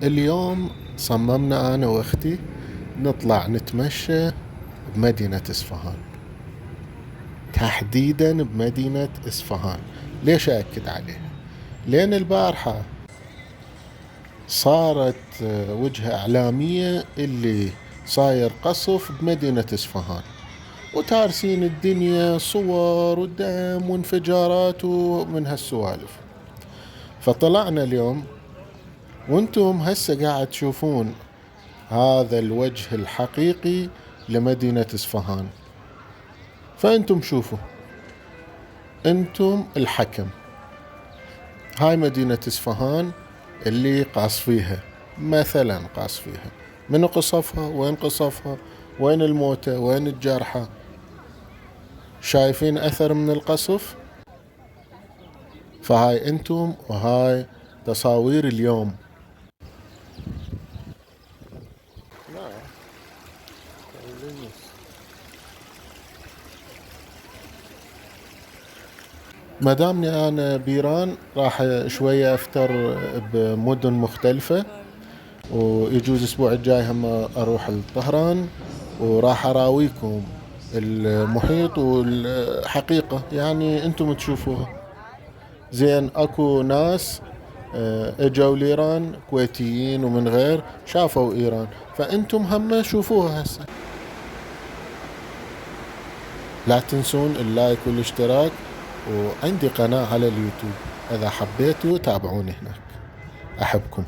اليوم صممنا أنا وأختي نطلع نتمشى بمدينة إصفهان، تحديدا بمدينة إصفهان. ليش أأكد عليها؟ لأن البارحة صارت وجهة إعلامية اللي صاير قصف بمدينة إصفهان، وتارسين الدنيا صور ودم وانفجارات ومن هالسوالف. فطلعنا اليوم وانتم هسه قاعد تشوفون هذا الوجه الحقيقي لمدينة إصفهان. فأنتم شوفوا، أنتم الحكم. هاي مدينة إصفهان اللي قاص فيها، مثلا قاص فيها، من قصفها؟ وين قصفها؟ وين الموتى؟ وين الجرحى؟ شايفين أثر من القصف؟ فهاي أنتم، وهاي تصاوير اليوم. مدامني أنا بإيران راح شوية أفتر بمدن مختلفة، ويجوز الأسبوع الجاي هم أروح لطهران، وراح أراويكم المحيط والحقيقة يعني أنتم تشوفوها. زين، أكو ناس اجوا لإيران، كويتيين ومن غير، شافوا إيران، فأنتم هم شوفوها هسه. لا تنسون اللايك والاشتراك، وعندي قناة على اليوتيوب إذا حبيتوا تابعوني هناك. أحبكم.